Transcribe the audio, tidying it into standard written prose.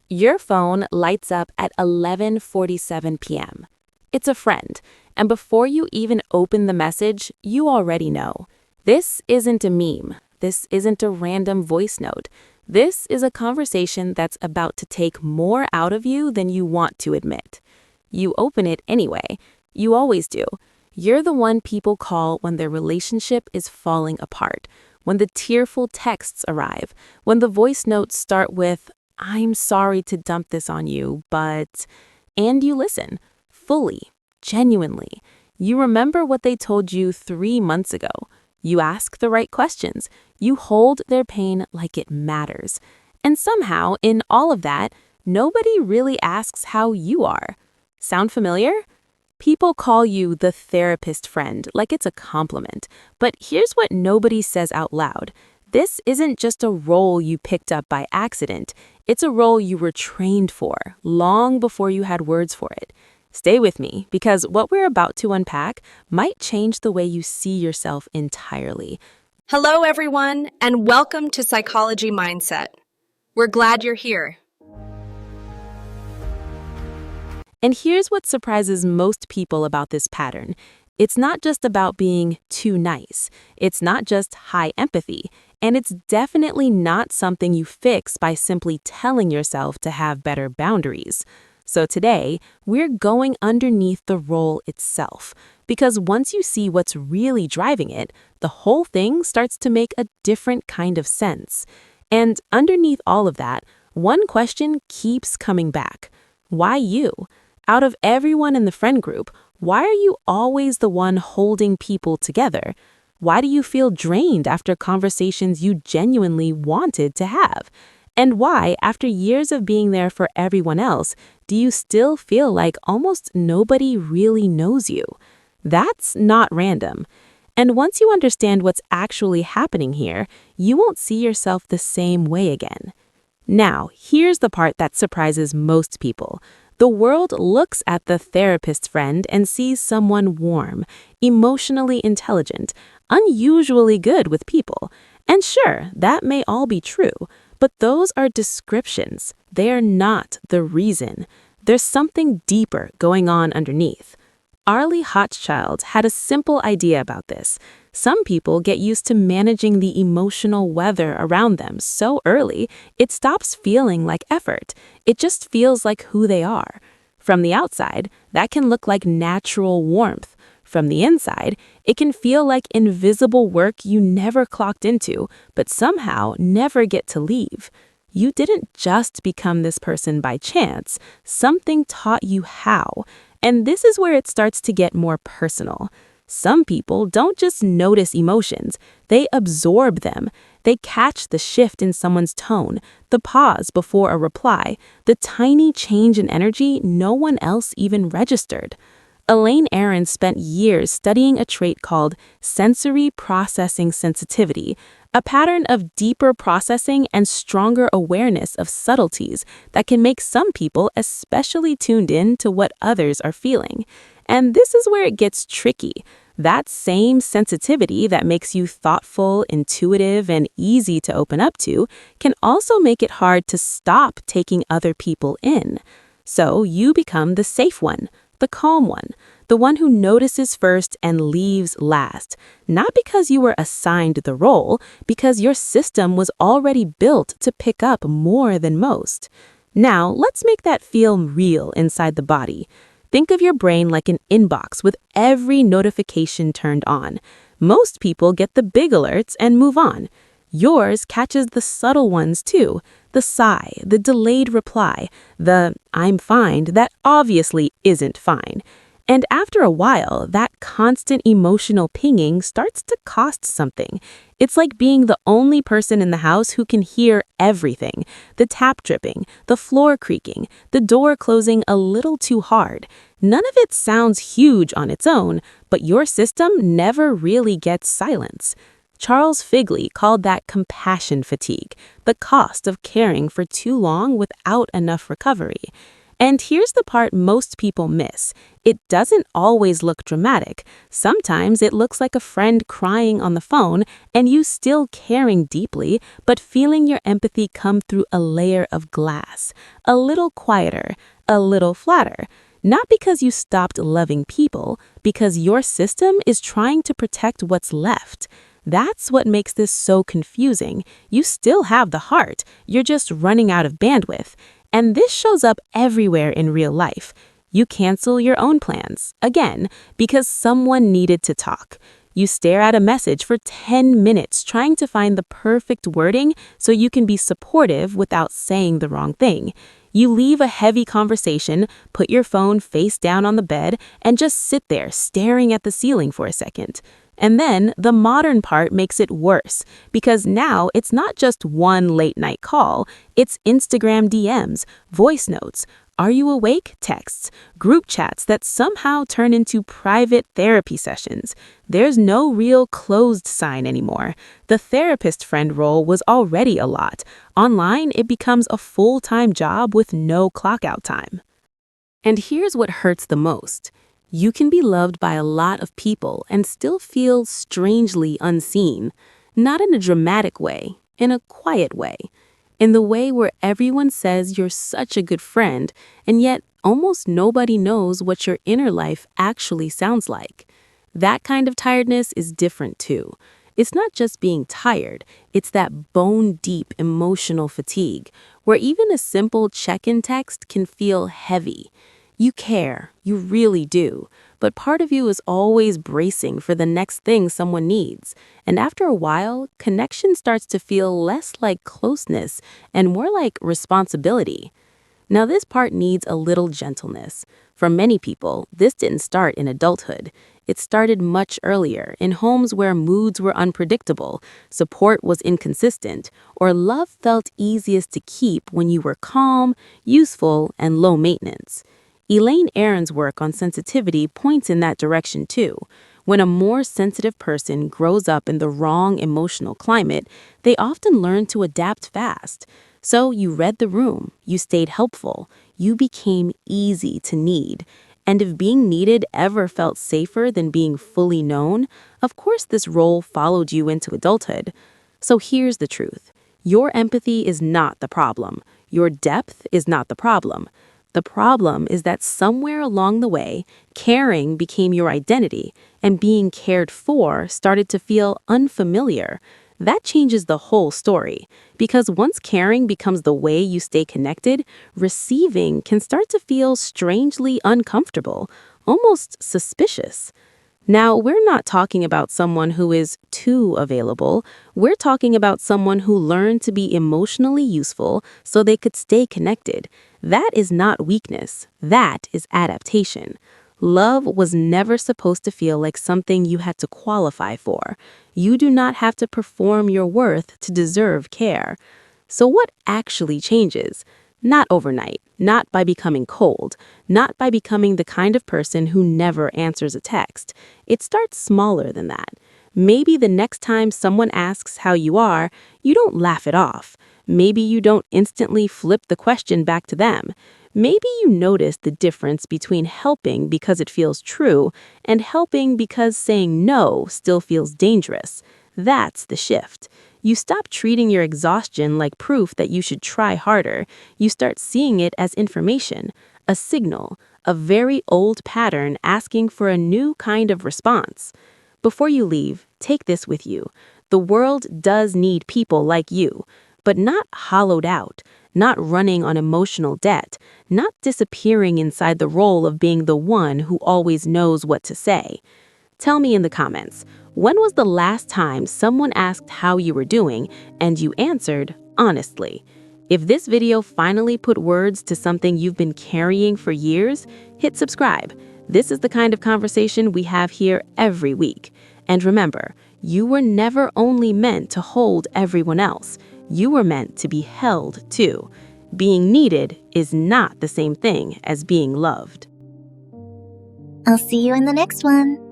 Your phone lights up at 11:47 p.m. It's a friend, and before you even open the message, you already know. This isn't a meme. This isn't a random voice note. This is a conversation that's about to take more out of you than you want to admit. You open it anyway. You always do. You're the one people call when their relationship is falling apart, when the tearful texts arrive, when the voice notes start with, "I'm sorry to dump this on you, but..." And you listen, fully, genuinely. You remember what they told you 3 months ago. You ask the right questions. You hold their pain like it matters. And somehow, in all of that, nobody really asks how you are. Sound familiar? People call you the therapist friend like it's a compliment. But here's what nobody says out loud. This isn't just a role you picked up by accident. It's a role you were trained for, long before you had words for it. Stay with me, because what we're about to unpack might change the way you see yourself entirely. Hello, everyone, and welcome to Psychology Mindset. We're glad you're here. And here's what surprises most people about this pattern. It's not just about being too nice. It's not just high empathy. And it's definitely not something you fix by simply telling yourself to have better boundaries. So today, we're going underneath the role itself. Because once you see what's really driving it, the whole thing starts to make a different kind of sense. And underneath all of that, one question keeps coming back. Why you? Out of everyone in the friend group, why are you always the one holding people together? Why do you feel drained after conversations you genuinely wanted to have? And why, after years of being there for everyone else, do you still feel like almost nobody really knows you? That's not random. And once you understand what's actually happening here, you won't see yourself the same way again. Now, here's the part that surprises most people. The world looks at the therapist friend and sees someone warm, emotionally intelligent, unusually good with people. And sure, that may all be true, but those are descriptions. They are not the reason. There's something deeper going on underneath. Arlie Hochschild had a simple idea about this. Some people get used to managing the emotional weather around them so early, it stops feeling like effort. It just feels like who they are. From the outside, that can look like natural warmth. From the inside, it can feel like invisible work you never clocked into, but somehow never get to leave. You didn't just become this person by chance. Something taught you how. And this is where it starts to get more personal. Some people don't just notice emotions, they absorb them. They catch the shift in someone's tone, the pause before a reply, the tiny change in energy no one else even registered. Elaine Aron spent years studying a trait called sensory processing sensitivity, a pattern of deeper processing and stronger awareness of subtleties that can make some people especially tuned in to what others are feeling. And this is where it gets tricky. That same sensitivity that makes you thoughtful, intuitive, and easy to open up to can also make it hard to stop taking other people in. So you become the safe one, the calm one, the one who notices first and leaves last. Not because you were assigned the role, because your system was already built to pick up more than most. Now, let's make that feel real inside the body. Think of your brain like an inbox with every notification turned on. Most people get the big alerts and move on. Yours catches the subtle ones too. The sigh, the delayed reply, the "I'm fine" that obviously isn't fine. And after a while, that constant emotional pinging starts to cost something. It's like being the only person in the house who can hear everything. The tap dripping, the floor creaking, the door closing a little too hard. None of it sounds huge on its own, but your system never really gets silence. Charles Figley called that compassion fatigue, the cost of caring for too long without enough recovery. And here's the part most people miss. It doesn't always look dramatic. Sometimes it looks like a friend crying on the phone and you still caring deeply, but feeling your empathy come through a layer of glass, a little quieter, a little flatter. Not because you stopped loving people, because your system is trying to protect what's left. That's what makes this so confusing. You still have the heart, you're just running out of bandwidth. And this shows up everywhere in real life. You cancel your own plans, again, because someone needed to talk. You stare at a message for 10 minutes trying to find the perfect wording so you can be supportive without saying the wrong thing. You leave a heavy conversation, put your phone face down on the bed, and just sit there staring at the ceiling for a second. And then the modern part makes it worse, because now it's not just one late night call, it's Instagram DMs, voice notes, "Are you awake?" texts, group chats that somehow turn into private therapy sessions. There's no real closed sign anymore. The therapist friend role was already a lot. Online, it becomes a full-time job with no clock-out time. And here's what hurts the most. You can be loved by a lot of people and still feel strangely unseen. Not in a dramatic way, in a quiet way. In the way where everyone says you're such a good friend, and yet almost nobody knows what your inner life actually sounds like. That kind of tiredness is different too. It's not just being tired, it's that bone-deep emotional fatigue, where even a simple check-in text can feel heavy. You care, you really do, but part of you is always bracing for the next thing someone needs. And after a while, connection starts to feel less like closeness and more like responsibility. Now this part needs a little gentleness. For many people, this didn't start in adulthood. It started much earlier, in homes where moods were unpredictable, support was inconsistent, or love felt easiest to keep when you were calm, useful, and low maintenance. Elaine Aron's work on sensitivity points in that direction too. When a more sensitive person grows up in the wrong emotional climate, they often learn to adapt fast. So you read the room, you stayed helpful, you became easy to need. And if being needed ever felt safer than being fully known, of course this role followed you into adulthood. So here's the truth. Your empathy is not the problem. Your depth is not the problem. The problem is that somewhere along the way, caring became your identity, and being cared for started to feel unfamiliar. That changes the whole story, because once caring becomes the way you stay connected, receiving can start to feel strangely uncomfortable, almost suspicious. Now, we're not talking about someone who is too available. We're talking about someone who learned to be emotionally useful so they could stay connected. That is not weakness. That is adaptation. Love was never supposed to feel like something you had to qualify for. You do not have to perform your worth to deserve care. So what actually changes? Not overnight, not by becoming cold, not by becoming the kind of person who never answers a text. It starts smaller than that. Maybe the next time someone asks how you are, you don't laugh it off. Maybe you don't instantly flip the question back to them. Maybe you notice the difference between helping because it feels true and helping because saying no still feels dangerous. That's the shift. You stop treating your exhaustion like proof that you should try harder. You start seeing it as information, a signal, a very old pattern asking for a new kind of response. Before you leave, take this with you. The world does need people like you, but not hollowed out, not running on emotional debt, not disappearing inside the role of being the one who always knows what to say. Tell me in the comments, when was the last time someone asked how you were doing and you answered honestly? If this video finally put words to something you've been carrying for years, hit subscribe. This is the kind of conversation we have here every week. And remember, you were never only meant to hold everyone else. You were meant to be held too. Being needed is not the same thing as being loved. I'll see you in the next one.